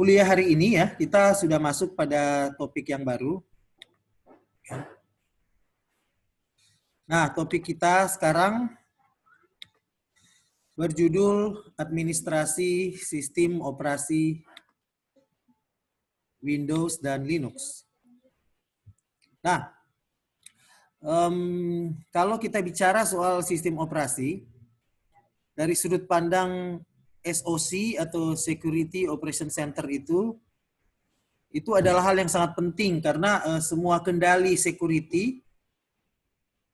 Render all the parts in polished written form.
kuliah hari ini ya, kita sudah masuk pada topik yang baru. Nah, topik kita sekarang berjudul Administrasi Sistem Operasi Windows dan Linux. Nah, kalau kita bicara soal sistem operasi, dari sudut pandang SOC atau Security Operation Center itu adalah hal yang sangat penting karena semua kendali security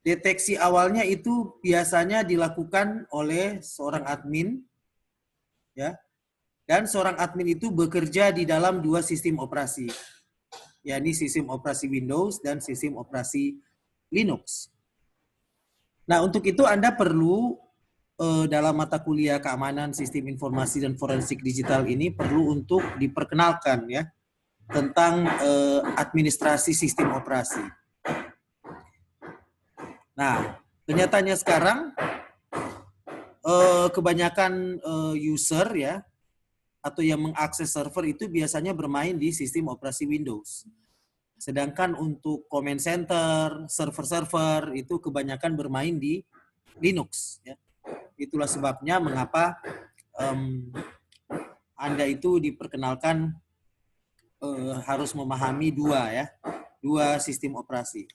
deteksi awalnya itu biasanya dilakukan oleh seorang admin, ya, dan seorang admin itu bekerja di dalam dua sistem operasi, yakni sistem operasi Windows dan sistem operasi Linux. Nah, untuk itu Anda perlu dalam mata kuliah keamanan sistem informasi dan forensik digital ini perlu untuk diperkenalkan ya tentang administrasi sistem operasi. Nah, kenyataannya sekarang kebanyakan user ya atau yang mengakses server itu biasanya bermain di sistem operasi Windows. Sedangkan untuk command center, server-server itu kebanyakan bermain di Linux. Ya. Itulah sebabnya mengapa Anda itu diperkenalkan harus memahami dua sistem operasi.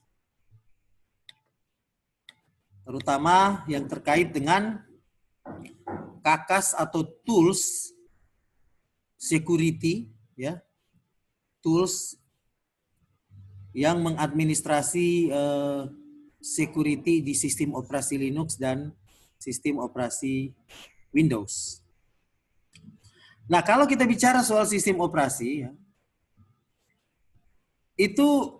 Terutama yang terkait dengan kakas atau tools security, ya, tools yang mengadministrasi security di sistem operasi Linux dan sistem operasi Windows. Nah, kalau kita bicara soal sistem operasi, ya, itu,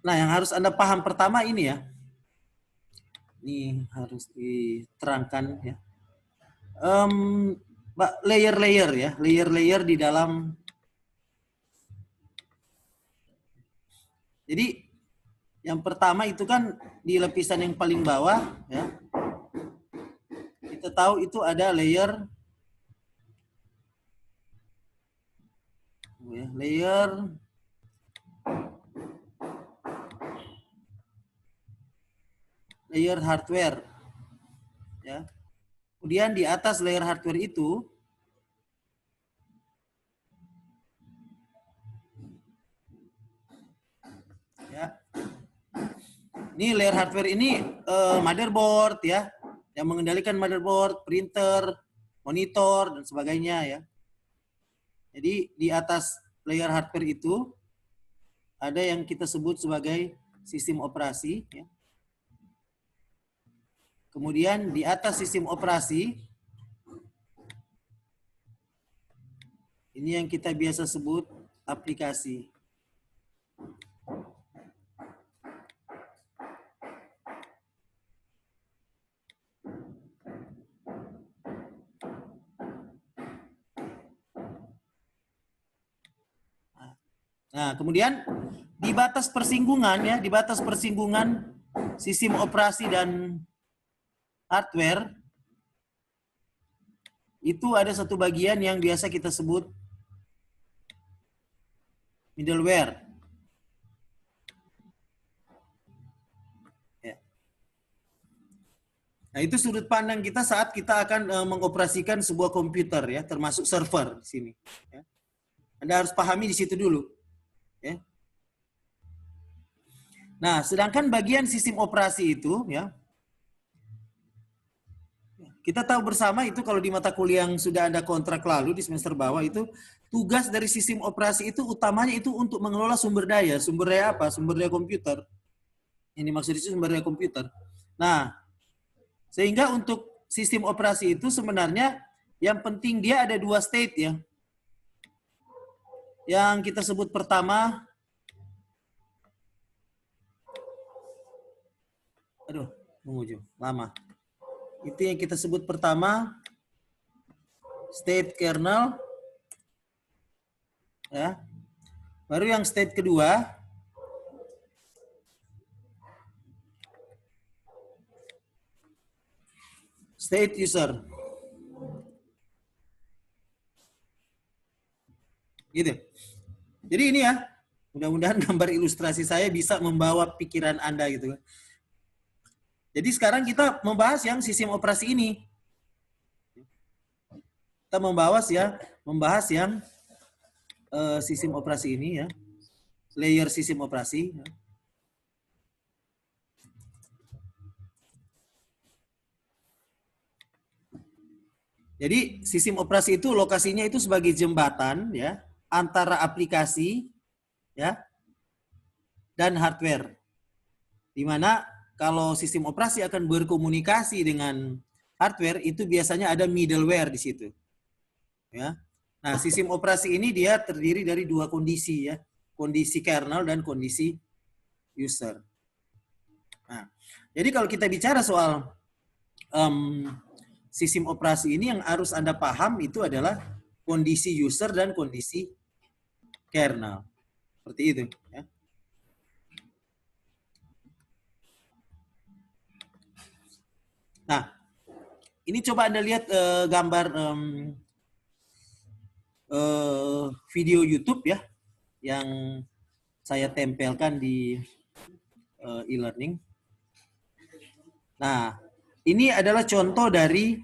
nah yang harus Anda paham pertama ini ya, ini harus diterangkan ya. Layer-layer ya, layer-layer di dalam. Jadi yang pertama itu kan di lapisan yang paling bawah ya. Kita tahu itu ada layer hardware ya. Kemudian di atas layer hardware itu ya. Ini layer hardware ini motherboard ya, yang mengendalikan motherboard, printer, monitor dan sebagainya ya. Jadi di atas layer hardware itu ada yang kita sebut sebagai sistem operasi ya. Kemudian di atas sistem operasi ini yang kita biasa sebut aplikasi. Nah, kemudian di batas persinggungan ya, di batas persinggungan sistem operasi dan hardware itu ada satu bagian yang biasa kita sebut middleware. Ya. Nah, itu sudut pandang kita saat kita akan mengoperasikan sebuah komputer ya, termasuk server di sini. Ya. Anda harus pahami di situ dulu. Ya. Nah, sedangkan bagian sistem operasi itu ya, kita tahu bersama itu kalau di mata kuliah yang sudah Anda kontrak lalu di semester bawah itu tugas dari sistem operasi itu utamanya itu untuk mengelola sumber daya. Sumber daya apa? Sumber daya komputer. Ini maksudnya sumber daya komputer. Nah, sehingga untuk sistem operasi itu sebenarnya yang penting dia ada dua state ya. Yang kita sebut pertama, lama. Itu yang kita sebut pertama state kernel ya. Baru yang state kedua state user. Gitu. Jadi ini ya, mudah-mudahan gambar ilustrasi saya bisa membawa pikiran Anda gitu. Jadi sekarang kita membahas yang sistem operasi ini. Kita membahas yang sistem operasi ini ya. Layer sistem operasi. Ya. Jadi sistem operasi itu lokasinya itu sebagai jembatan ya antara aplikasi ya dan hardware. Di mana kalau sistem operasi akan berkomunikasi dengan hardware itu biasanya ada middleware di situ. Ya. Nah, sistem operasi ini dia terdiri dari dua kondisi ya, kondisi kernel dan kondisi user. Nah, jadi kalau kita bicara soal sistem operasi ini yang harus Anda paham itu adalah kondisi user dan kondisi kernel. Seperti itu. Ya. Nah, ini coba Anda lihat gambar video YouTube ya, yang saya tempelkan di e-learning. Nah, ini adalah contoh dari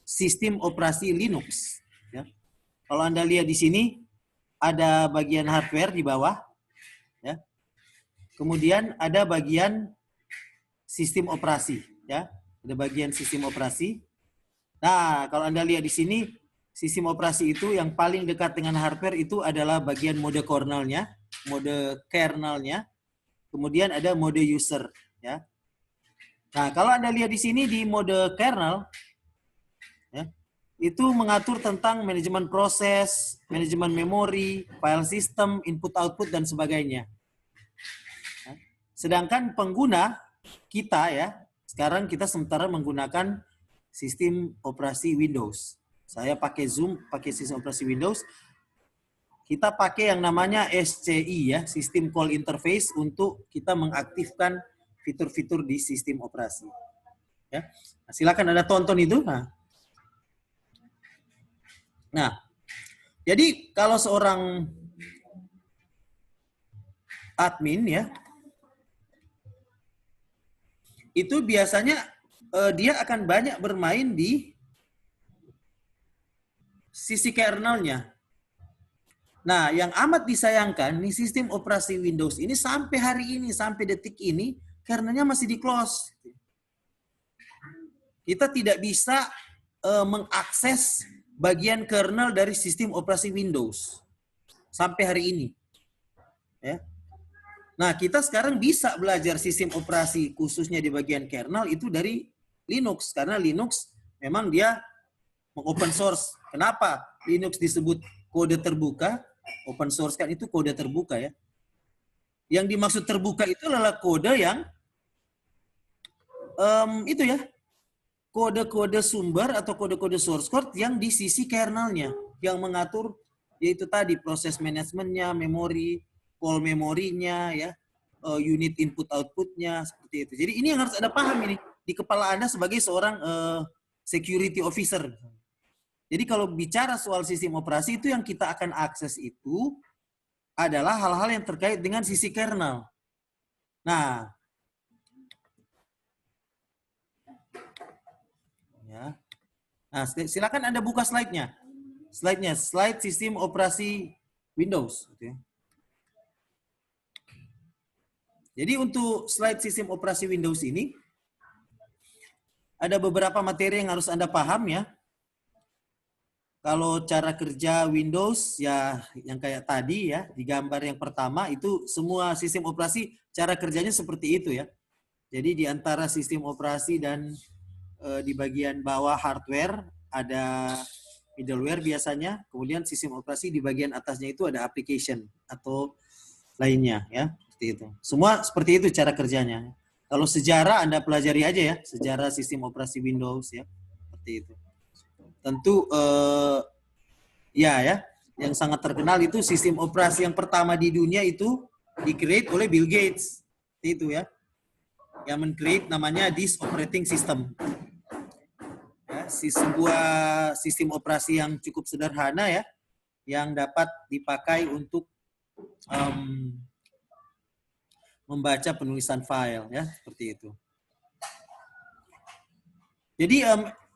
sistem operasi Linux. Ya. Kalau Anda lihat di sini, ada bagian hardware di bawah. Ya. Kemudian ada bagian sistem operasi. Ya. Ada bagian sistem operasi. Nah, kalau Anda lihat di sini, sistem operasi itu yang paling dekat dengan hardware itu adalah bagian mode kernelnya. Kemudian ada mode user. Ya. Nah, kalau Anda lihat di sini di mode kernel, ya, itu mengatur tentang manajemen proses, manajemen memori, file system, input-output, dan sebagainya. Ya. Sedangkan pengguna kita ya, sekarang kita sementara menggunakan sistem operasi Windows. Saya pakai Zoom, pakai sistem operasi Windows. Kita pakai yang namanya SCI ya, System Call Interface untuk kita mengaktifkan fitur-fitur di sistem operasi. Ya. Nah, silakan Anda tonton itu. Nah, jadi kalau seorang admin ya, itu biasanya dia akan banyak bermain di sisi kernelnya. Nah, yang amat disayangkan, nih sistem operasi Windows ini sampai hari ini, sampai detik ini, kernelnya masih di close. Kita tidak bisa mengakses bagian kernel dari sistem operasi Windows sampai hari ini. Ya. Nah, kita sekarang bisa belajar sistem operasi khususnya di bagian kernel itu dari Linux, karena Linux memang dia open source. Kenapa Linux disebut kode terbuka? Open source kan itu kode terbuka ya. Yang dimaksud terbuka itu adalah kode yang itu ya, kode-kode sumber atau kode-kode source code yang di sisi kernelnya, yang mengatur yaitu tadi proses manajemennya, memori, call memorinya, ya, unit input outputnya seperti itu. Jadi ini yang harus Anda paham ini di kepala Anda sebagai seorang security officer. Jadi kalau bicara soal sistem operasi itu yang kita akan akses itu adalah hal-hal yang terkait dengan sisi kernel. Nah, ya. Nah, silakan Anda buka slide-nya. Slide sistem operasi Windows. Jadi untuk slide sistem operasi Windows ini ada beberapa materi yang harus Anda paham ya. Kalau cara kerja Windows ya yang kayak tadi ya, di gambar yang pertama itu semua sistem operasi cara kerjanya seperti itu ya. Jadi di antara sistem operasi dan di bagian bawah hardware ada middleware biasanya, kemudian sistem operasi di bagian atasnya itu ada application atau lainnya ya, seperti itu. Semua seperti itu cara kerjanya. Kalau sejarah Anda pelajari aja ya, sejarah sistem operasi Windows ya, seperti itu. Tentu ya, yang sangat terkenal itu sistem operasi yang pertama di dunia itu di-create oleh Bill Gates. Itu ya. Yang men-create namanya disk operating system. Ya, sebuah sistem operasi yang cukup sederhana ya. yang dapat dipakai untuk membaca penulisan file, ya, seperti itu. Jadi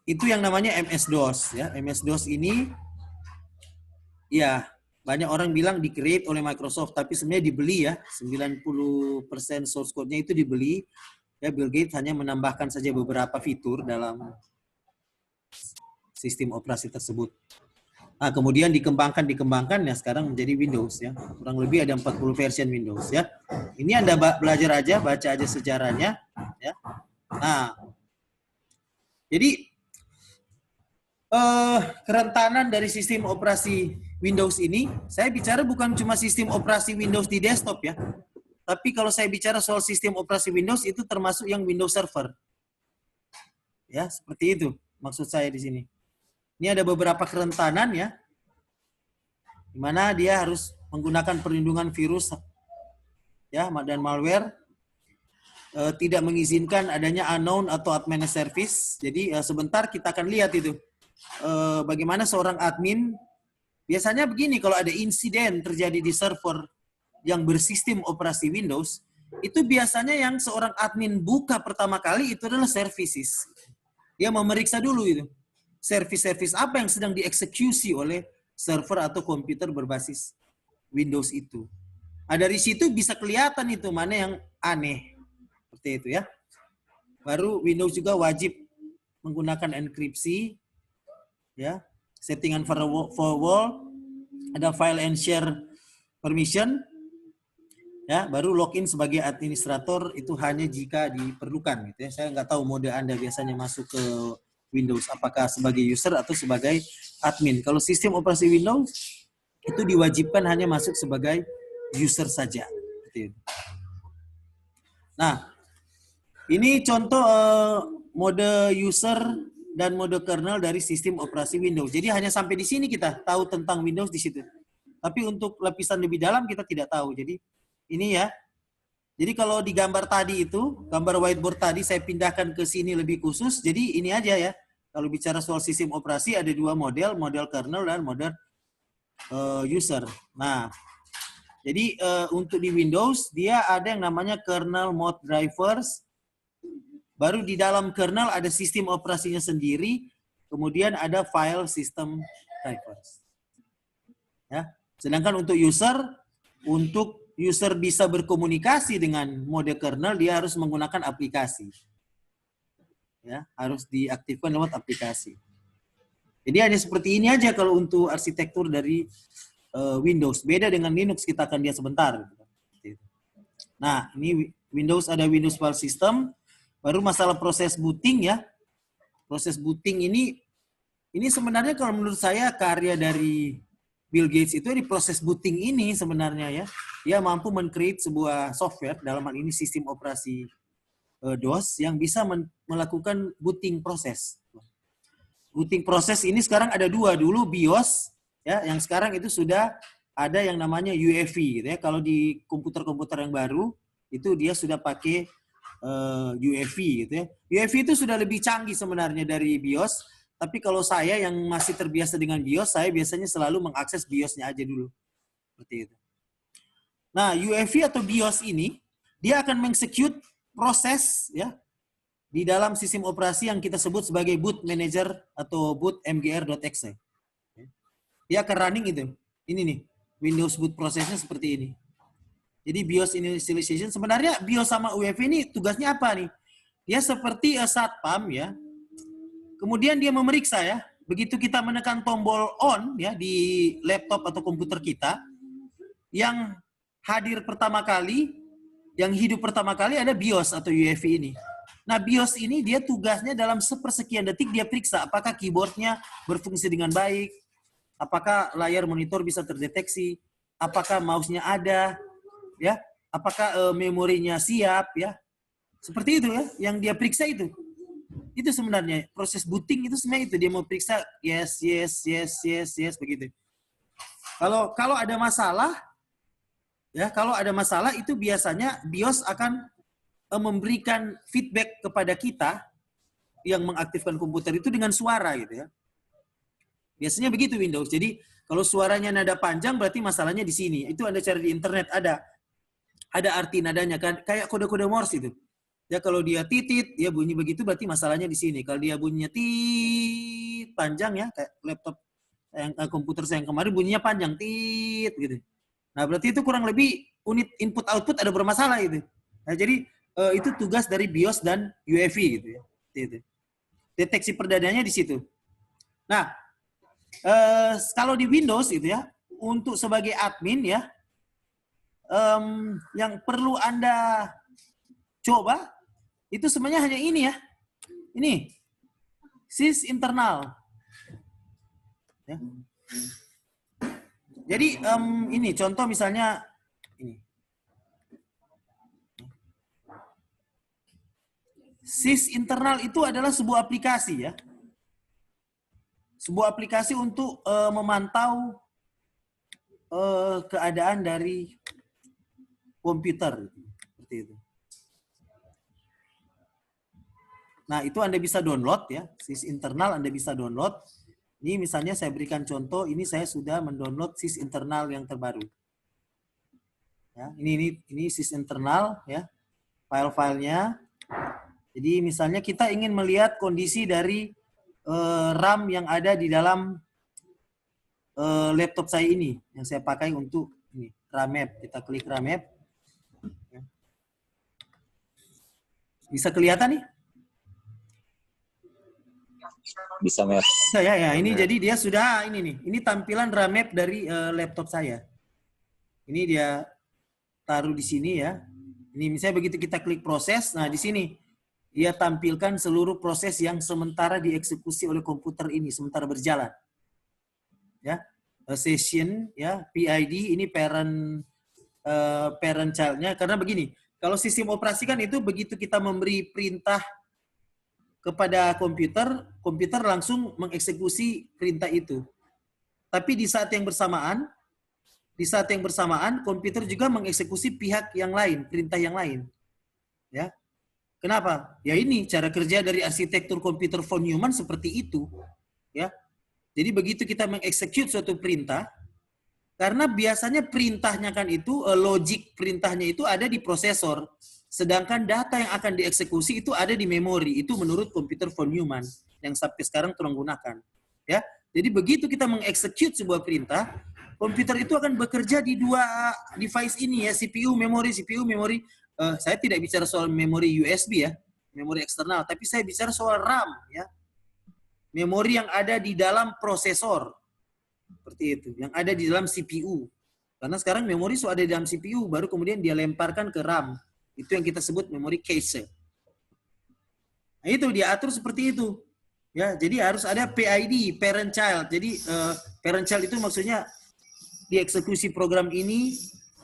itu yang namanya MS-DOS, ya. MS-DOS ini, ya, banyak orang bilang di-create oleh Microsoft, tapi sebenarnya dibeli, ya. 90% source code-nya itu dibeli. Ya, Bill Gates hanya menambahkan saja beberapa fitur dalam sistem operasi tersebut. Nah, kemudian dikembangkan, ya, sekarang menjadi Windows, ya. Kurang lebih ada 40 versi Windows, ya. Ini Anda belajar aja, baca aja sejarahnya, ya. Nah, jadi kerentanan dari sistem operasi Windows ini, saya bicara bukan cuma sistem operasi Windows di desktop, ya. Tapi kalau saya bicara soal sistem operasi Windows, itu termasuk yang Windows Server. Ya, seperti itu maksud saya di sini. Ini ada beberapa kerentanan, ya, di mana dia harus menggunakan perlindungan virus, ya, dan malware, tidak mengizinkan adanya unknown atau unmanaged service. Jadi sebentar kita akan lihat itu bagaimana seorang admin, biasanya begini, kalau ada insiden terjadi di server yang bersistem operasi Windows, itu biasanya yang seorang admin buka pertama kali itu adalah services. Dia memeriksa dulu itu. Service-service apa yang sedang dieksekusi oleh server atau komputer berbasis Windows itu. Nah, dari situ bisa kelihatan itu mana yang aneh. Seperti itu, ya. Baru Windows juga wajib menggunakan enkripsi, ya. Settingan firewall, ada file and share permission, ya. Baru login sebagai administrator itu hanya jika diperlukan, gitu, ya. Saya nggak tahu mode Anda biasanya masuk ke Windows, apakah sebagai user atau sebagai admin. Kalau sistem operasi Windows, itu diwajibkan hanya masuk sebagai user saja. Nah, ini contoh mode user dan mode kernel dari sistem operasi Windows. Jadi hanya sampai di sini kita tahu tentang Windows di situ. Tapi untuk lapisan lebih dalam kita tidak tahu. Jadi ini, ya. Jadi kalau di gambar tadi itu, gambar whiteboard tadi saya pindahkan ke sini lebih khusus. Jadi ini aja, ya. Kalau bicara soal sistem operasi ada dua model, model kernel dan model user. Nah, jadi untuk di Windows dia ada yang namanya kernel mode drivers. Baru di dalam kernel ada sistem operasinya sendiri, kemudian ada file system drivers. Ya. Sedangkan untuk user bisa berkomunikasi dengan mode kernel, dia harus menggunakan aplikasi. Ya, harus diaktifkan lewat aplikasi. Jadi hanya seperti ini aja kalau untuk arsitektur dari Windows. Beda dengan Linux, kita akan lihat sebentar. Nah, ini Windows ada Windows File System. Baru masalah proses booting, ya. Proses booting ini sebenarnya kalau menurut saya karya dari Bill Gates itu di proses booting ini sebenarnya, ya. Dia mampu men-create sebuah software, dalam hal ini sistem operasi DOS, yang bisa melakukan booting proses. Booting proses ini sekarang ada dua. Dulu BIOS, ya, yang sekarang itu sudah ada yang namanya UEFI, gitu, ya. Kalau di komputer-komputer yang baru itu dia sudah pakai UEFI, gitu, ya. UEFI itu sudah lebih canggih sebenarnya dari BIOS. Tapi kalau saya yang masih terbiasa dengan BIOS, saya biasanya selalu mengakses BIOS-nya aja dulu. Seperti itu. Nah, UEFI atau BIOS ini, dia akan mengexecute proses, ya, di dalam sistem operasi yang kita sebut sebagai boot manager atau boot mgr.exe. Dia akan running itu. Ini nih, Windows boot prosesnya seperti ini. Jadi BIOS initialization, sebenarnya BIOS sama UEFI ini tugasnya apa nih? Dia seperti satpam, ya. Kemudian dia memeriksa, ya. Begitu kita menekan tombol on, ya, di laptop atau komputer kita, yang hadir pertama kali, yang hidup pertama kali ada BIOS atau UEFI ini. Nah, BIOS ini dia tugasnya dalam sepersekian detik dia periksa apakah keyboardnya berfungsi dengan baik, apakah layar monitor bisa terdeteksi, apakah mouse-nya ada, ya, apakah memorinya siap, ya. Seperti itu, ya, yang dia periksa itu. Itu sebenarnya proses booting itu sebenarnya itu, dia mau periksa yes begitu. Kalau ada masalah, ya, kalau ada masalah itu biasanya BIOS akan memberikan feedback kepada kita yang mengaktifkan komputer itu dengan suara, gitu, ya. Biasanya begitu Windows. Jadi kalau suaranya nada panjang berarti masalahnya di sini. Itu Anda cari di internet ada arti nadanya kan, kayak kode-kode Morse itu. Ya kalau dia titit, dia bunyi begitu berarti masalahnya di sini. Kalau dia bunyinya tit panjang ya, kayak laptop yang komputer saya yang kemarin bunyinya panjang tit gitu. Nah, berarti itu kurang lebih unit input output ada bermasalah itu. Nah, jadi itu tugas dari BIOS dan UEFI gitu ya. Itu. Deteksi perdananya di situ. Nah, kalau di Windows itu ya, untuk sebagai admin ya, yang perlu Anda coba itu sebenarnya hanya ini ya. Ini sys internal. Ya. Jadi ini contoh misalnya ini. Sys internal itu adalah sebuah aplikasi ya. Sebuah aplikasi untuk memantau keadaan dari komputer seperti itu. Nah, itu Anda bisa download ya. Sys internal Anda bisa download. Ini misalnya saya berikan contoh, ini saya sudah mendownload sys internal yang terbaru. Ya, ini sys internal ya. File-filenya. Jadi misalnya kita ingin melihat kondisi dari RAM yang ada di dalam laptop saya ini yang saya pakai untuk ini, RAMAP. Kita klik RAMAP. Bisa kelihatan nih? Bisa, Mas. Ya. Ini jadi dia sudah ini nih. Ini tampilan RAMAP dari laptop saya. Ini dia taruh di sini ya. Ini misalnya begitu kita klik proses, nah di sini dia tampilkan seluruh proses yang sementara dieksekusi oleh komputer ini sementara berjalan. Ya, session ya, PID ini parent child-nya karena begini, kalau sistem operasi kan itu begitu kita memberi perintah kepada komputer langsung mengeksekusi perintah itu. Tapi di saat yang bersamaan komputer juga mengeksekusi pihak yang lain, perintah yang lain. Ya. Kenapa? Ya ini cara kerja dari arsitektur komputer von Neumann seperti itu. Ya. Jadi begitu kita mengeksekut suatu perintah, karena biasanya perintahnya kan itu, logik perintahnya itu ada di prosesor. Sedangkan data yang akan dieksekusi itu ada di memori. Itu menurut komputer von Neumann yang sampai sekarang terus gunakan. Ya. Jadi begitu kita mengeksekut sebuah perintah, komputer itu akan bekerja di dua device ini ya, CPU, memori. Saya tidak bicara soal memori USB ya, memori eksternal, tapi saya bicara soal RAM ya. Memori yang ada di dalam prosesor. Seperti itu, yang ada di dalam CPU. Karena sekarang memori sudah ada di dalam CPU, baru kemudian dia lemparkan ke RAM. Itu yang kita sebut memori cache. Nah, itu dia atur seperti itu. Ya, jadi harus ada PID, parent child. Jadi parent child itu maksudnya dieksekusi program ini,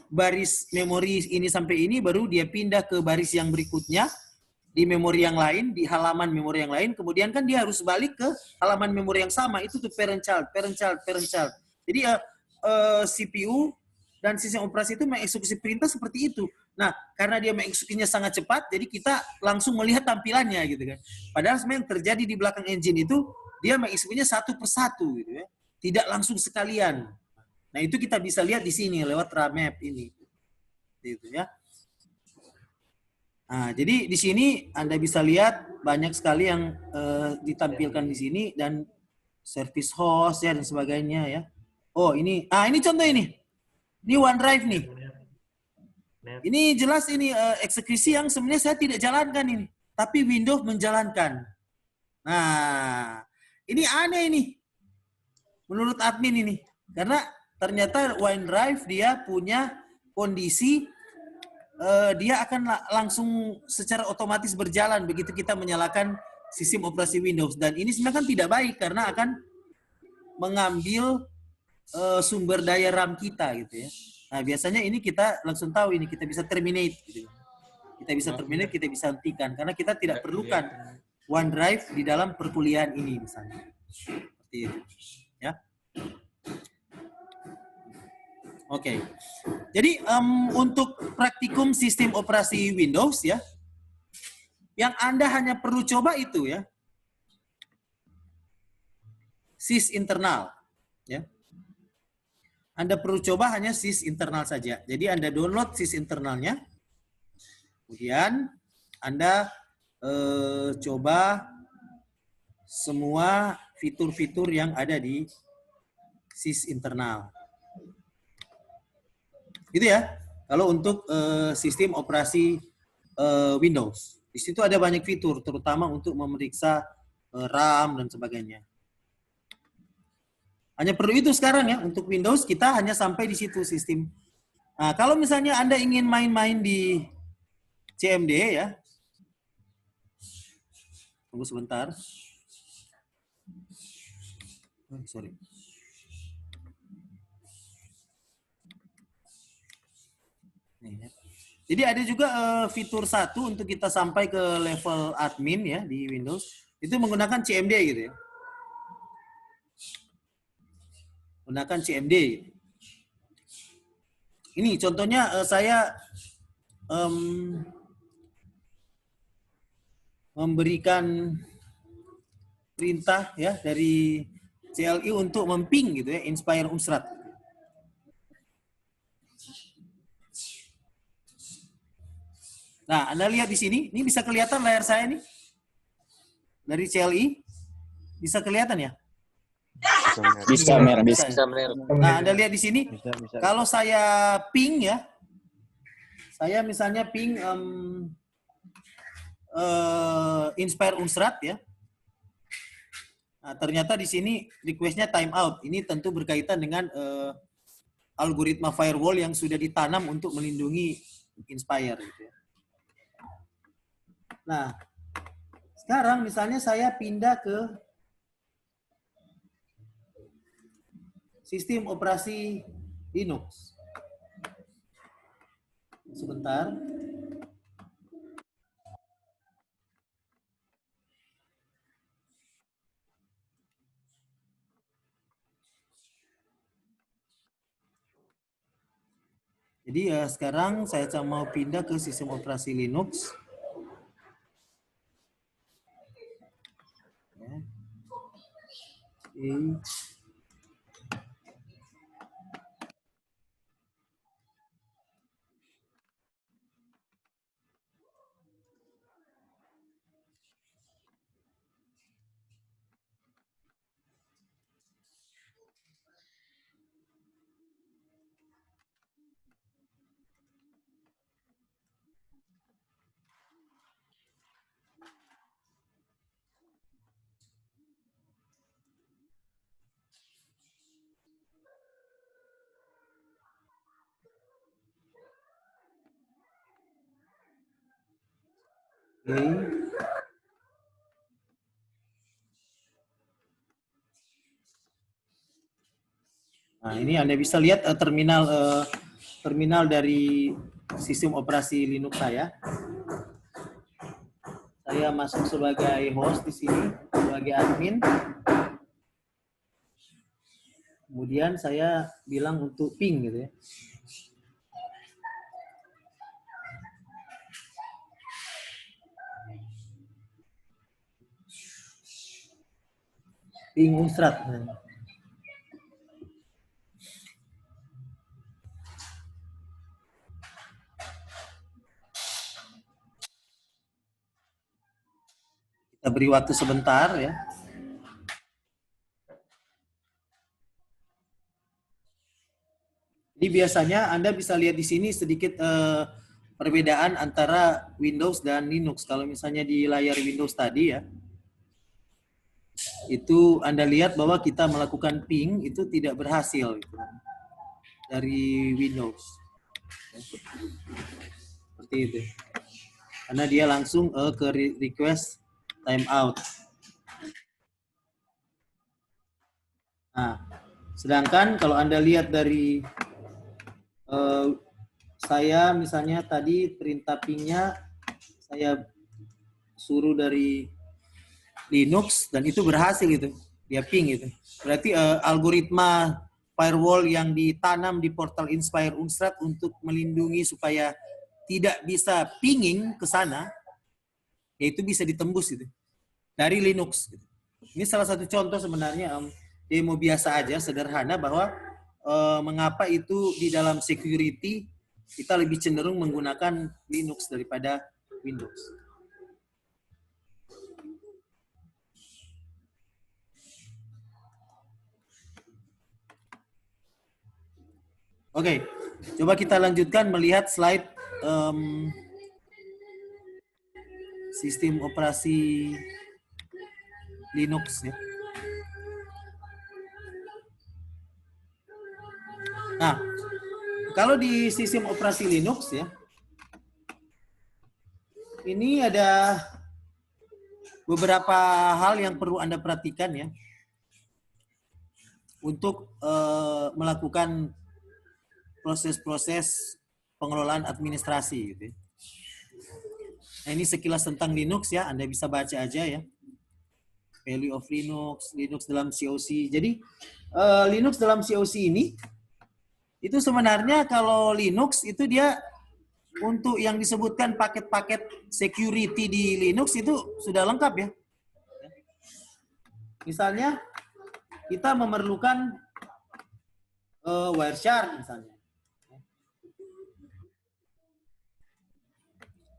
baris memori ini sampai ini, baru dia pindah ke baris yang berikutnya di memori yang lain, di halaman memori yang lain, kemudian kan dia harus balik ke halaman memori yang sama, itu tuh parent child. Jadi CPU dan sistem operasi itu mengeksekusi perintah seperti itu. Nah, karena dia mengeksekusinya sangat cepat, jadi kita langsung melihat tampilannya gitu kan. Padahal sebenarnya yang terjadi di belakang engine itu, dia mengeksekusinya satu persatu gitu ya. Tidak langsung sekalian. Nah, itu kita bisa lihat di sini lewat RAMAP ini. Gitu ya. Nah, jadi di sini Anda bisa lihat banyak sekali yang ditampilkan di sini dan service host ya dan sebagainya ya. Oh, ini contoh ini. Ini OneDrive nih. Ini jelas ini eksekusi yang sebenarnya saya tidak jalankan ini, tapi Windows menjalankan. Nah, ini aneh ini. Menurut admin ini. Karena ternyata OneDrive dia punya kondisi dia akan langsung secara otomatis berjalan begitu kita menyalakan sistem operasi Windows. Dan ini sebenarnya kan tidak baik karena akan mengambil sumber daya RAM kita gitu ya. Nah, biasanya ini kita langsung tahu ini kita bisa terminate gitu. Kita bisa terminate, kita bisa hentikan karena kita tidak perlukan OneDrive di dalam perkuliahan ini misalnya. Seperti itu. Ya. Oke. Jadi untuk praktikum sistem operasi Windows ya, yang Anda hanya perlu coba itu ya, sys internal. Ya. Anda perlu coba hanya sys internal saja. Jadi Anda download sys internalnya, kemudian Anda coba semua fitur-fitur yang ada di sys internal. Gitu ya. Kalau untuk sistem operasi Windows. Di situ ada banyak fitur, terutama untuk memeriksa RAM dan sebagainya. Hanya perlu itu sekarang ya, untuk Windows kita hanya sampai di situ sistem. Nah, kalau misalnya Anda ingin main-main di CMD ya, tunggu sebentar. Sorry. Jadi ada juga fitur 1 untuk kita sampai ke level admin ya di Windows, itu menggunakan CMD gitu ya. Gunakan CMD. Ini contohnya saya memberikan perintah ya dari CLI untuk memping gitu ya, Inspire Unsrat. Nah, Anda lihat di sini, ini bisa kelihatan layar saya nih dari CLI, bisa kelihatan ya? Bisa, Mer. Bisa. Nah, Anda lihat di sini, kalau saya ping ya, saya misalnya ping Inspire Unsrat ya. Nah, ternyata di sini request-nya timeout. Ini tentu berkaitan dengan algoritma firewall yang sudah ditanam untuk melindungi Inspire. Gitu ya. Nah, sekarang misalnya saya pindah ke sistem operasi Linux. Sebentar. Jadi sekarang saya mau pindah ke sistem operasi Linux. Okay. Nah, ini Anda bisa lihat terminal dari sistem operasi Linux saya. Saya masuk sebagai host di sini, sebagai admin. Kemudian saya bilang untuk ping gitu ya. Ping Unsrat. Kita beri waktu sebentar ya. Jadi biasanya Anda bisa lihat di sini sedikit perbedaan antara Windows dan Linux. Kalau misalnya di layar Windows tadi ya, itu Anda lihat bahwa kita melakukan ping itu tidak berhasil gitu, dari Windows. Seperti itu. Karena dia langsung ke request timeout. Nah, sedangkan kalau Anda lihat dari saya misalnya tadi perintah pingnya saya suruh dari Linux dan itu berhasil itu, dia ping itu. Berarti algoritma firewall yang ditanam di portal Inspire Unsrat untuk melindungi supaya tidak bisa pinging ke sana, yaitu bisa ditembus itu dari Linux. Ini salah satu contoh sebenarnya demo biasa aja, sederhana, bahwa mengapa itu di dalam security kita lebih cenderung menggunakan Linux daripada Windows. Oke, coba kita lanjutkan melihat slide sistem operasi Linux ya. Nah, kalau di sistem operasi Linux ya, ini ada beberapa hal yang perlu Anda perhatikan ya untuk melakukan proses-proses pengelolaan administrasi gitu ya. Nah, ini sekilas tentang Linux ya, Anda bisa baca aja ya. Value of Linux, Linux dalam COC. Jadi Linux dalam COC ini itu sebenarnya kalau Linux itu dia untuk yang disebutkan paket-paket security di Linux itu sudah lengkap ya. Misalnya kita memerlukan Wireshark misalnya.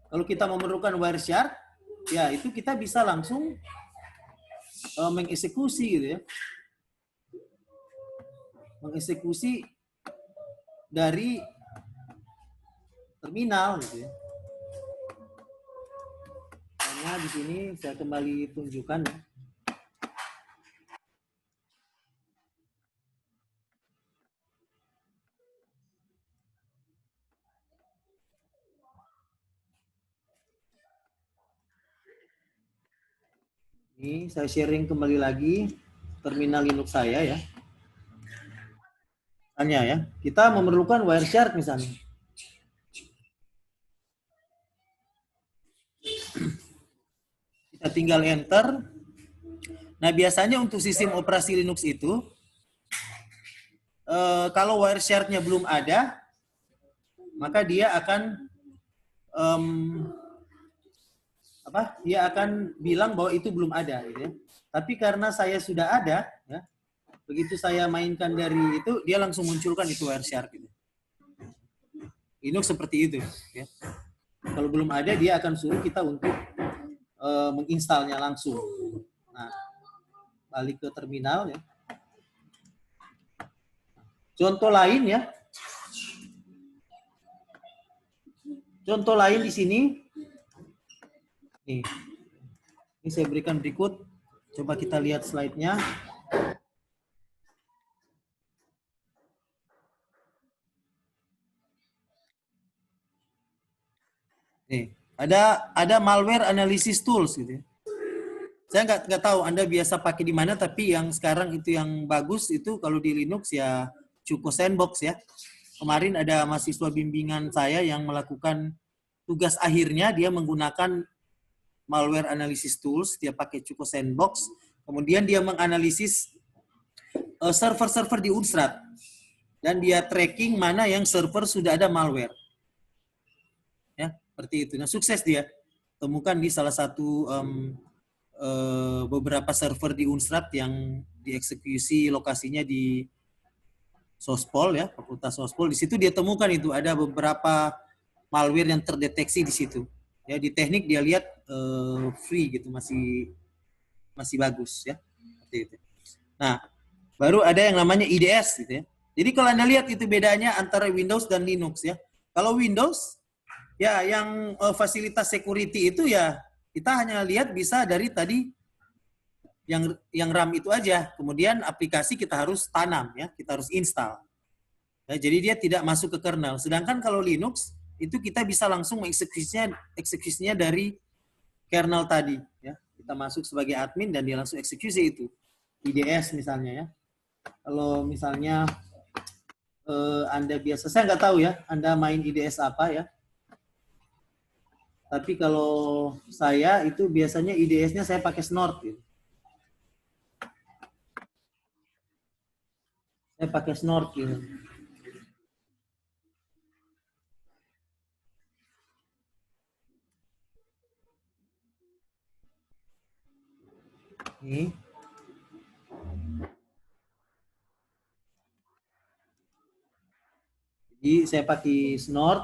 Kalau kita memerlukan Wireshark, ya itu kita bisa langsung mengeksekusi gitu ya. Mengeksekusi dari terminal gitu ya. Hanya di sini saya kembali tunjukkan ya. Ini saya sharing kembali lagi terminal Linux saya ya. Hanya ya, kita memerlukan Wireshark misalnya. Kita tinggal enter. Nah, biasanya untuk sistem operasi Linux itu, kalau Wireshark-nya belum ada, maka dia akan dia akan bilang bahwa itu belum ada gitu ya. Tapi karena saya sudah ada ya, begitu saya mainkan dari itu dia langsung munculkan itu Wireshark gitu. Linux seperti itu ya. Kalau belum ada dia akan suruh kita untuk menginstalnya langsung. Nah, balik ke terminal ya. Contoh lain ya. Contoh lain di sini. Nih. Ini saya berikan berikut. Coba kita lihat slide-nya. Nih, ada malware analysis tools gitu ya. Saya nggak tahu Anda biasa pakai di mana, tapi yang sekarang itu yang bagus itu kalau di Linux ya Cuko Sandbox ya. Kemarin ada mahasiswa bimbingan saya yang melakukan tugas akhirnya dia menggunakan malware analysis tools, dia pakai Cuko Sandbox, kemudian dia menganalisis server-server di Unstrat dan dia tracking mana yang server sudah ada malware. Ya, seperti itu. Nah, sukses dia temukan di salah satu beberapa server di Unstrat yang dieksekusi lokasinya di Sospol ya, Fakultas Sospol. Di situ dia temukan itu ada beberapa malware yang terdeteksi di situ. Ya, di teknik dia lihat free gitu, masih bagus ya. Seperti itu. Nah, baru ada yang namanya IDS gitu ya. Jadi kalau Anda lihat itu bedanya antara Windows dan Linux ya. Kalau Windows ya yang fasilitas security itu ya kita hanya lihat bisa dari tadi yang RAM itu aja. Kemudian aplikasi kita harus tanam ya, kita harus install. Ya, jadi dia tidak masuk ke kernel. Sedangkan kalau Linux itu kita bisa langsung eksekusinya dari kernel tadi ya. Kita masuk sebagai admin dan dia langsung eksekusi itu. IDS misalnya ya. Kalau misalnya Anda biasa, saya nggak tahu ya, Anda main IDS apa ya. Tapi kalau saya itu biasanya IDS-nya saya pakai Snort. Gitu. Saya pakai Snort. Gitu. Ini. Jadi saya pakai Snort,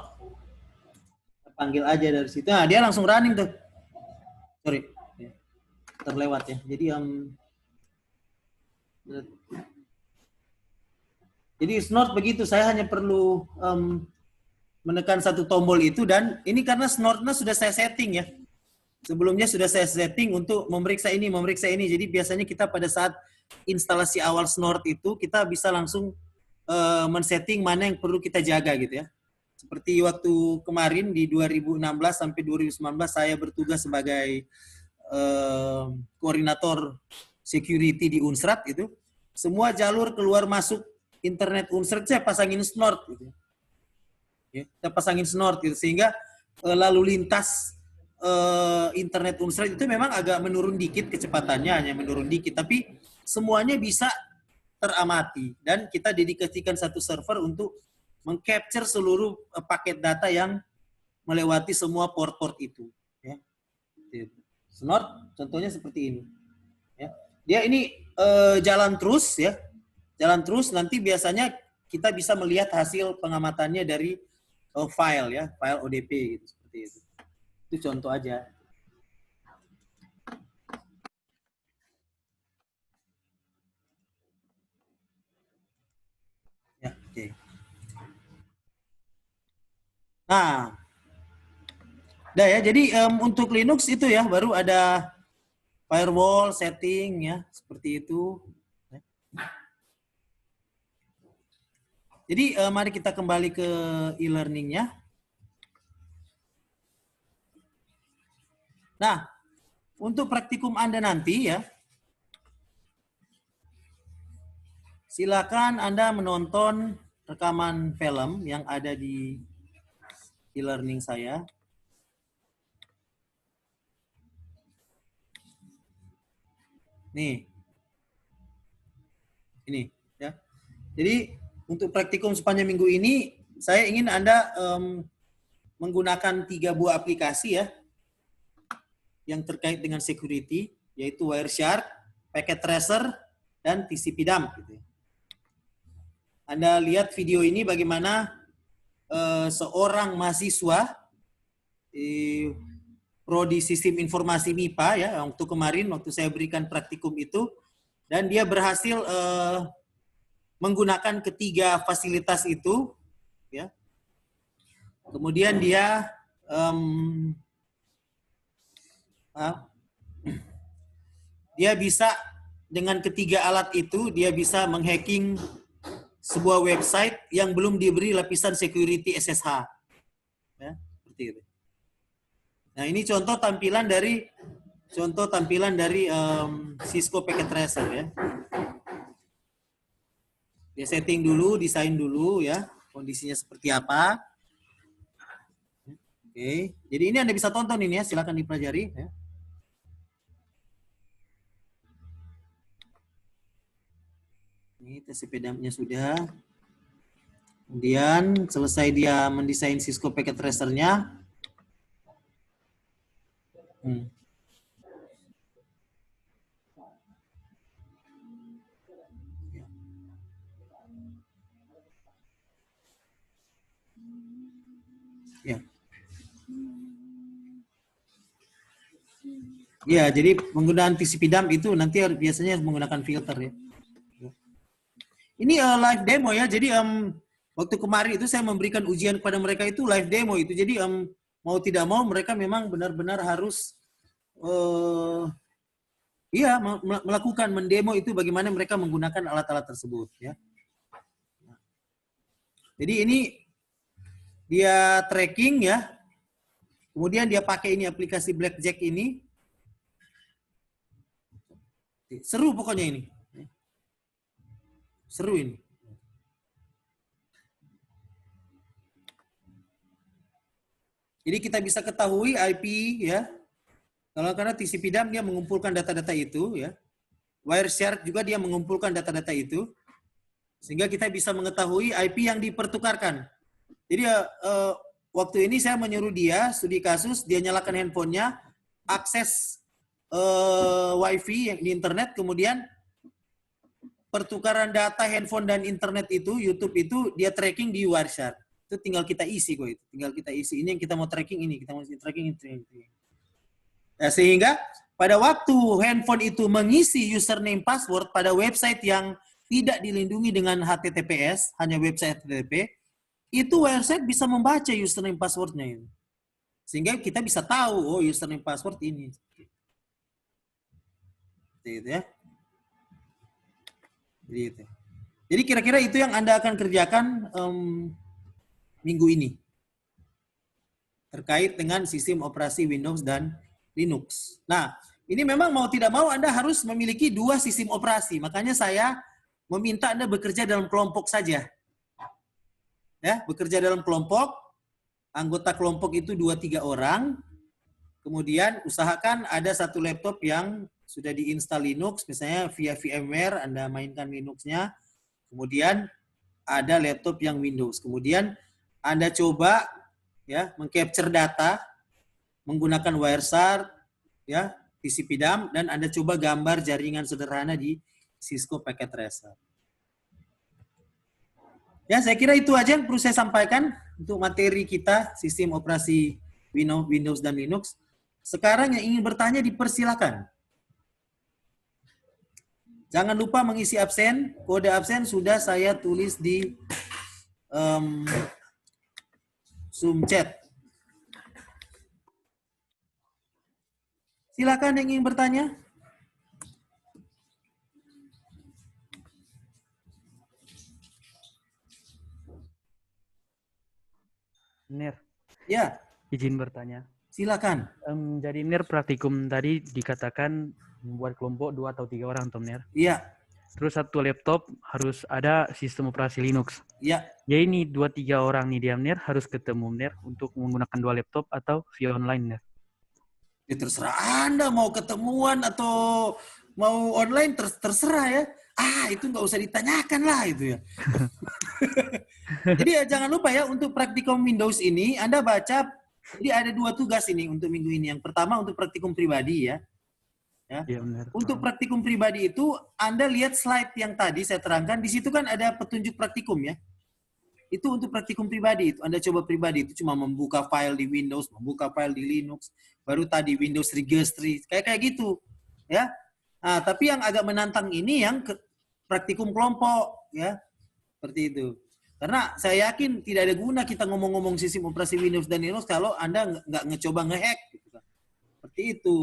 panggil aja dari situ. Nah, dia langsung running tuh. Sorry, terlewat ya. Jadi Snort begitu, saya hanya perlu menekan satu tombol itu, dan ini karena Snortnya sudah saya setting ya. Sebelumnya sudah saya setting untuk memeriksa ini. Jadi biasanya kita pada saat instalasi awal Snort itu, kita bisa langsung men-setting mana yang perlu kita jaga gitu ya. Seperti waktu kemarin di 2016 sampai 2019 saya bertugas sebagai koordinator security di Unsrat itu. Semua jalur keluar masuk internet Unsrat saya pasangin Snort gitu. Ya, kita pasangin Snort gitu, sehingga lalu lintas internet Unsrat itu memang agak menurun dikit kecepatannya, hanya menurun dikit, tapi semuanya bisa teramati, dan kita dedikasikan satu server untuk mengcapture seluruh paket data yang melewati semua port-port itu. Ya. Snort contohnya seperti ini. Ya. Dia ini jalan terus ya, jalan terus. Nanti biasanya kita bisa melihat hasil pengamatannya dari file ya, file ODP gitu, seperti itu. Itu contoh aja. Ya, oke. Nah, udah ya. Jadi untuk Linux itu ya baru ada firewall setting ya, seperti itu. Jadi mari kita kembali ke e-learning-nya. Nah, untuk praktikum Anda nanti ya, silakan Anda menonton rekaman film yang ada di e-learning saya. Nih. Ini ya. Jadi untuk praktikum sepanjang minggu ini saya ingin Anda menggunakan 3 buah aplikasi ya yang terkait dengan security, yaitu Wireshark, Packet Tracer, dan TCP dump. Gitu. Anda lihat video ini bagaimana seorang mahasiswa prodi sistem informasi MIPA ya, waktu kemarin waktu saya berikan praktikum itu, dan dia berhasil menggunakan ketiga fasilitas itu, ya. Kemudian dia dia bisa dengan ketiga alat itu dia bisa menghacking sebuah website yang belum diberi lapisan security SSH. Ya, seperti itu. Nah, ini contoh tampilan dari Cisco Packet Tracer ya. Dia setting dulu, desain dulu ya, kondisinya seperti apa. Oke, jadi ini Anda bisa tonton ini ya, silakan dipelajari ya. Ini TCP dump-nya sudah. Kemudian selesai dia mendesain Cisco Packet Tracer-nya. Ya. Ya, jadi penggunaan TCP dump itu nanti biasanya menggunakan filter ya. Ini live demo ya. Jadi waktu kemarin itu saya memberikan ujian kepada mereka itu live demo itu. Jadi mau tidak mau mereka memang benar-benar harus melakukan mendemo itu bagaimana mereka menggunakan alat-alat tersebut ya. Jadi ini dia tracking ya. Kemudian dia pakai ini aplikasi Blackjack ini. Seru pokoknya ini. Seru ini. Jadi kita bisa ketahui IP ya. Kalau karena TCP dump dia mengumpulkan data-data itu ya. Wireshark juga dia mengumpulkan data-data itu. Sehingga kita bisa mengetahui IP yang dipertukarkan. Jadi waktu ini saya menyuruh dia studi kasus, dia nyalakan handphonenya, akses wifi yang di internet, kemudian pertukaran data handphone dan internet itu, YouTube itu dia tracking di Wireshark. Itu tinggal kita isi kok itu. Tinggal kita isi. Ini yang kita mau tracking ini. Kita mau tracking ini. Nah, sehingga pada waktu handphone itu mengisi username password pada website yang tidak dilindungi dengan HTTPS, hanya website HTTP, itu website bisa membaca username passwordnya itu. Sehingga kita bisa tahu, oh username password ini. Gitu ya. Gitu. Jadi kira-kira itu yang Anda akan kerjakan minggu ini. Terkait dengan sistem operasi Windows dan Linux. Nah, ini memang mau tidak mau Anda harus memiliki 2 sistem operasi. Makanya saya meminta Anda bekerja dalam kelompok saja. Ya, bekerja dalam kelompok. Anggota kelompok itu 2-3 orang. Kemudian usahakan ada satu laptop yang sudah diinstal Linux, misalnya via VMware, Anda mainkan Linux-nya. Kemudian ada laptop yang Windows. Kemudian Anda coba ya mengcapture data menggunakan Wireshark, ya, TCP dump, dan Anda coba gambar jaringan sederhana di Cisco Packet Tracer. Ya, saya kira itu aja yang perlu saya sampaikan untuk materi kita sistem operasi Windows dan Linux. Sekarang yang ingin bertanya dipersilakan. Jangan lupa mengisi absen. Kode absen sudah saya tulis di Zoom chat. Silakan yang ingin bertanya. Nir, Ya, izin bertanya. silakan. Jadi Nir, praktikum tadi dikatakan membuat kelompok 2 atau 3 orang, Tom Nir. Iya, Terus satu laptop harus ada sistem operasi Linux. iya. Ya ini 2-3 orang nih diam Nir harus ketemu Nir untuk menggunakan 2 laptop atau via online Nir. Ya, terserah Anda mau ketemuan atau mau online, terserah ya. Itu nggak usah ditanyakan lah itu ya. Jadi ya, jangan lupa ya untuk praktikum Windows ini Anda baca. Jadi ada 2 tugas ini untuk minggu ini. Yang pertama untuk praktikum pribadi ya. Ya benar. Untuk praktikum pribadi itu Anda lihat slide yang tadi saya terangkan. Di situ kan ada petunjuk praktikum ya. Itu untuk praktikum pribadi. Itu Anda coba pribadi. Itu cuma membuka file di Windows, membuka file di Linux. Baru tadi Windows Registry. Kayak gitu. Ya. Nah, tapi yang agak menantang ini yang praktikum kelompok. Ya. Seperti itu. Karena saya yakin tidak ada guna kita ngomong-ngomong sistem operasi Windows dan Linux kalau Anda nggak ngecoba ngehack. Gitu kan. Seperti itu.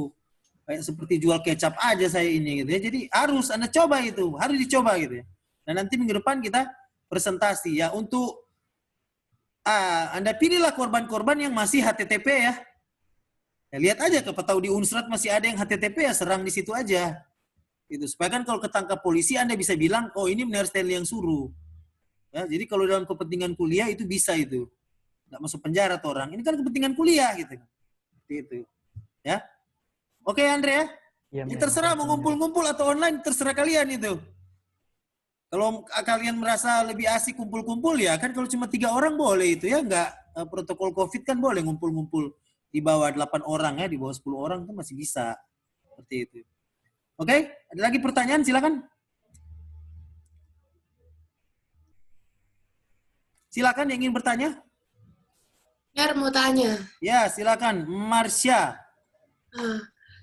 Kayak seperti jual kecap aja saya ini gitu ya. Jadi harus Anda coba itu. Harus dicoba gitu ya. Dan nanti minggu depan kita presentasi ya. Untuk Anda pilihlah korban-korban yang masih HTTP ya. Ya lihat aja, kalau tahu di Unsrat masih ada yang HTTP ya serang di situ aja. Itu supaya kan kalau ketangkap polisi Anda bisa bilang, oh ini benar Stanley yang suruh. Ya, jadi kalau dalam kepentingan kuliah itu bisa itu. Nggak masuk penjara tuh orang. Ini kan kepentingan kuliah gitu. Seperti itu. Ya. Oke Andre ya. Ya, Ini terserah mau ngumpul-ngumpul atau online terserah kalian itu. Kalau kalian merasa lebih asik kumpul-kumpul ya kan kalau cuma 3 orang boleh itu ya. Nggak protokol COVID kan boleh ngumpul-ngumpul di bawah 8 orang ya, di bawah 10 orang itu masih bisa. Seperti itu. Oke, ada lagi pertanyaan silakan. Silakan yang ingin bertanya. Ner mau tanya. Ya, silakan Marsha.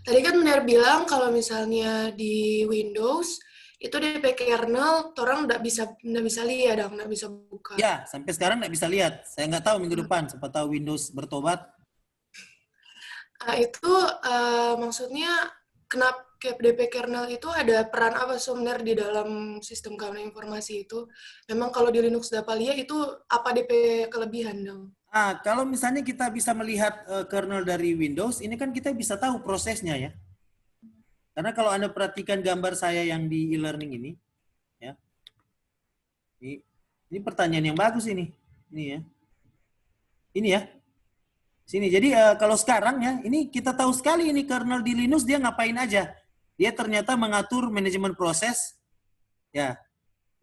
Tadi kan Ner bilang kalau misalnya di Windows itu DP kernel orang nggak bisa lihat, nggak bisa buka. Ya, sampai sekarang nggak bisa lihat. Saya nggak tahu minggu depan. Siapa tahu Windows bertobat. Itu maksudnya kenapa DP kernel itu ada peran apa sebenarnya di dalam sistem keamanan informasi itu? Memang kalau di Linux Dapalia itu apa DP kelebihan dong? Kalau misalnya kita bisa melihat kernel dari Windows, ini kan kita bisa tahu prosesnya ya. Karena kalau Anda perhatikan gambar saya yang di e-learning ini, ya, ini pertanyaan yang bagus ini ya. Ini ya. Sini. Jadi kalau sekarang ya, ini kita tahu sekali ini kernel di Linux dia ngapain aja. Dia ternyata mengatur manajemen proses. Ya.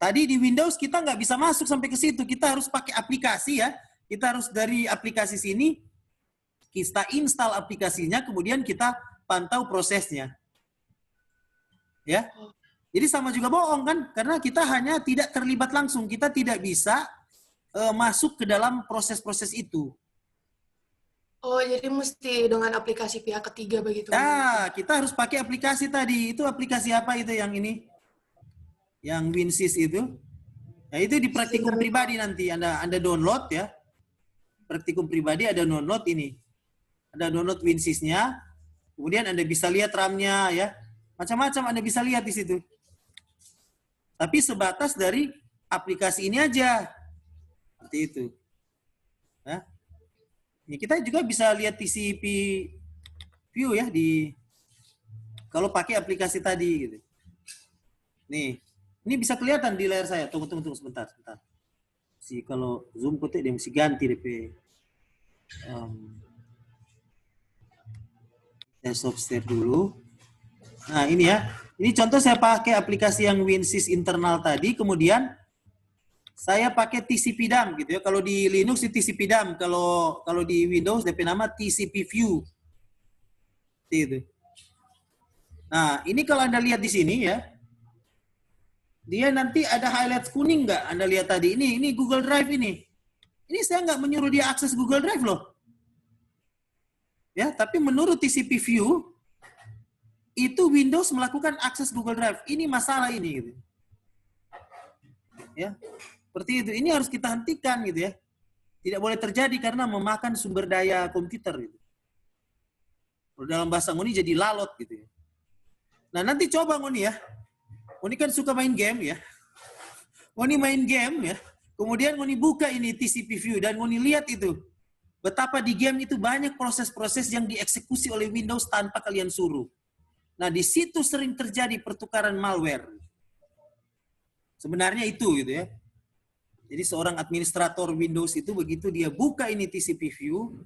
Tadi di Windows kita nggak bisa masuk sampai ke situ. Kita harus pakai aplikasi ya. Kita harus dari aplikasi sini, kita install aplikasinya, kemudian kita pantau prosesnya. Ya. Jadi sama juga bohong kan? Karena kita hanya tidak terlibat langsung. Kita tidak bisa masuk ke dalam proses-proses itu. Oh, jadi mesti dengan aplikasi pihak ketiga begitu. Nah, kita harus pakai aplikasi tadi. Itu aplikasi apa itu yang ini? Yang WinSys itu. Nah, itu di praktikum pribadi nanti. Anda download ya. Praktikum pribadi ada download ini. Ada download WinSys-nya. Kemudian Anda bisa lihat RAM-nya ya. Macam-macam Anda bisa lihat di situ. Tapi sebatas dari aplikasi ini aja. Seperti itu. Ya. Ini kita juga bisa lihat TCP view ya di kalau pakai aplikasi tadi gitu. Nih, ini bisa kelihatan di layar saya. Tunggu sebentar. Si kalau zoom kotek dia mesti ganti DP desktop share dulu. Nah, ini ya. Ini contoh saya pakai aplikasi yang WinSys internal tadi, kemudian saya pakai TCP dump gitu ya. Kalau di Linux di TCP dump, kalau di Windows DP nama TCP view. Itu. Nah, ini kalau Anda lihat di sini ya. Dia nanti ada highlights kuning nggak? Anda lihat tadi. Ini Google Drive ini. Ini saya nggak menyuruh dia akses Google Drive loh. Ya, tapi menurut TCP view itu Windows melakukan akses Google Drive. Ini masalah ini gitu. Ya. Seperti itu. Ini harus kita hentikan gitu ya. Tidak boleh terjadi karena memakan sumber daya komputer gitu. Kalau dalam bahasa Ngoni jadi lalot gitu ya. Nah, nanti coba Ngoni ya. Ngoni kan suka main game ya. Ngoni main game ya. Kemudian Ngoni buka ini TCP view dan Ngoni lihat itu. Betapa di game itu banyak proses-proses yang dieksekusi oleh Windows tanpa kalian suruh. Nah, di situ sering terjadi pertukaran malware. Sebenarnya itu gitu ya. Jadi seorang administrator Windows itu begitu dia buka ini TCP view,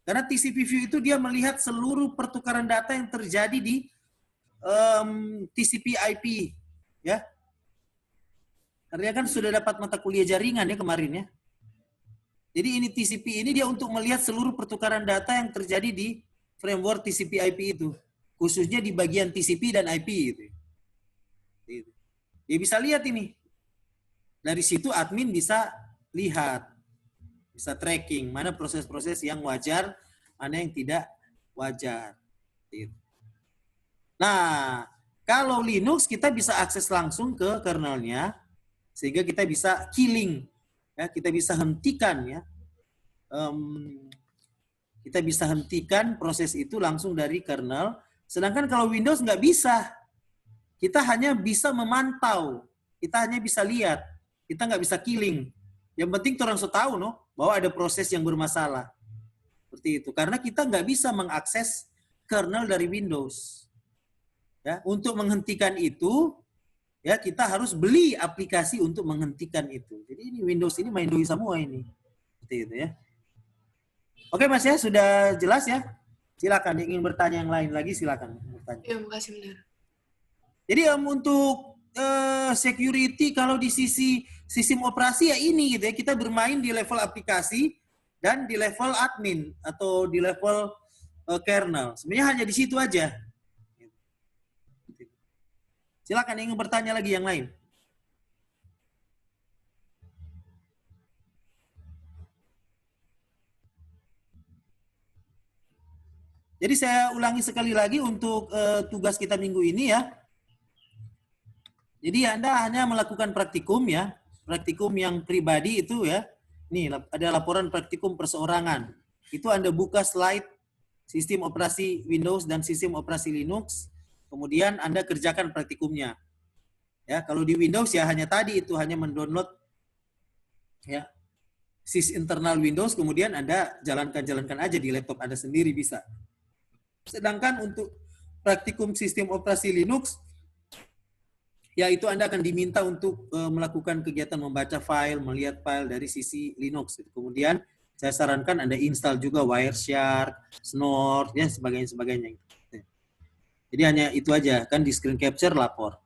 karena TCP view itu dia melihat seluruh pertukaran data yang terjadi di TCP IP, ya. Karena kan sudah dapat mata kuliah jaringan ya kemarin ya. Jadi ini TCP ini dia untuk melihat seluruh pertukaran data yang terjadi di framework TCP IP itu, khususnya di bagian TCP dan IP itu. Dia bisa lihat ini. Dari situ admin bisa lihat, bisa tracking mana proses-proses yang wajar, mana yang tidak wajar. Nah, kalau Linux kita bisa akses langsung ke kernelnya, sehingga kita bisa killing, ya, kita bisa hentikan ya, kita bisa hentikan proses itu langsung dari kernel. Sedangkan kalau Windows nggak bisa, kita hanya bisa memantau, kita hanya bisa lihat. Kita nggak bisa killing. Yang penting orang tahu no, bahwa ada proses yang bermasalah. Seperti itu. Karena kita nggak bisa mengakses kernel dari Windows. Ya, untuk menghentikan itu, ya kita harus beli aplikasi untuk menghentikan itu. Jadi ini Windows ini main doi semua ini. Seperti itu ya. Oke Mas ya, sudah jelas ya? Silakan, ingin bertanya yang lain lagi silakan bertanya. Ya, makasih benar. Jadi untuk security kalau di sisi sistem operasi ya ini gitu ya, kita bermain di level aplikasi dan di level admin atau di level kernel. Sebenarnya hanya di situ aja. Silakan ingin bertanya lagi yang lain. Jadi saya ulangi sekali lagi untuk tugas kita minggu ini ya. Jadi Anda hanya melakukan praktikum ya, praktikum yang pribadi itu ya. Nih ada laporan praktikum perseorangan. Itu Anda buka slide sistem operasi Windows dan sistem operasi Linux, kemudian Anda kerjakan praktikumnya. Ya, kalau di Windows ya hanya tadi itu hanya mendownload ya sys internal Windows, kemudian Anda jalankan aja di laptop Anda sendiri bisa. Sedangkan untuk praktikum sistem operasi Linux ya itu Anda akan diminta untuk melakukan kegiatan membaca file, melihat file dari sisi Linux. Kemudian saya sarankan Anda install juga Wireshark, Snort, ya sebagainya. Jadi hanya itu aja, kan di screen capture lapor.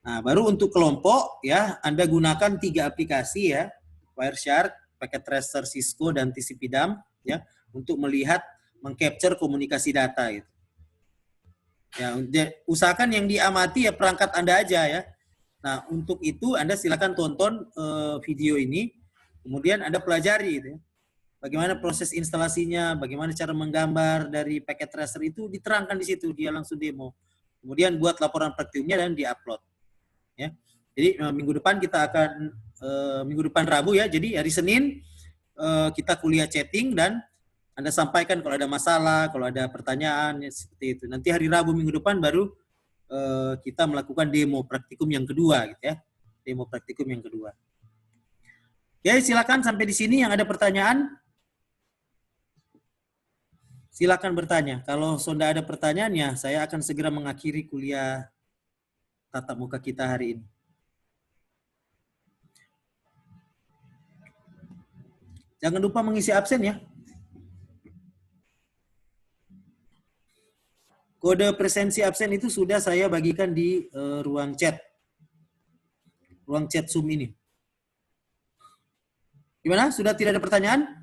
Nah, baru untuk kelompok ya Anda gunakan 3 aplikasi ya, Wireshark, Packet Tracer Cisco dan TCP dump ya untuk melihat mengcapture komunikasi data itu. Ya, usahakan yang diamati ya perangkat Anda aja ya. Nah, untuk itu Anda silakan tonton video ini. Kemudian Anda pelajari gitu ya. Bagaimana proses instalasinya, bagaimana cara menggambar dari packet tracer itu diterangkan di situ, dia langsung demo. Kemudian buat laporan praktikumnya dan diupload. Ya. Jadi minggu depan kita akan minggu depan Rabu ya. Jadi hari Senin kita kuliah chatting dan Anda sampaikan kalau ada masalah, kalau ada pertanyaan ya, seperti itu. Nanti hari Rabu minggu depan baru kita melakukan demo praktikum yang kedua gitu ya. Demo praktikum yang kedua. Oke, silakan sampai di sini yang ada pertanyaan. Silakan bertanya. Kalau sudah ada pertanyaannya, saya akan segera mengakhiri kuliah tatap muka kita hari ini. Jangan lupa mengisi absen ya. Kode presensi absen itu sudah saya bagikan di ruang chat. Ruang chat Zoom ini. Gimana? Sudah tidak ada pertanyaan?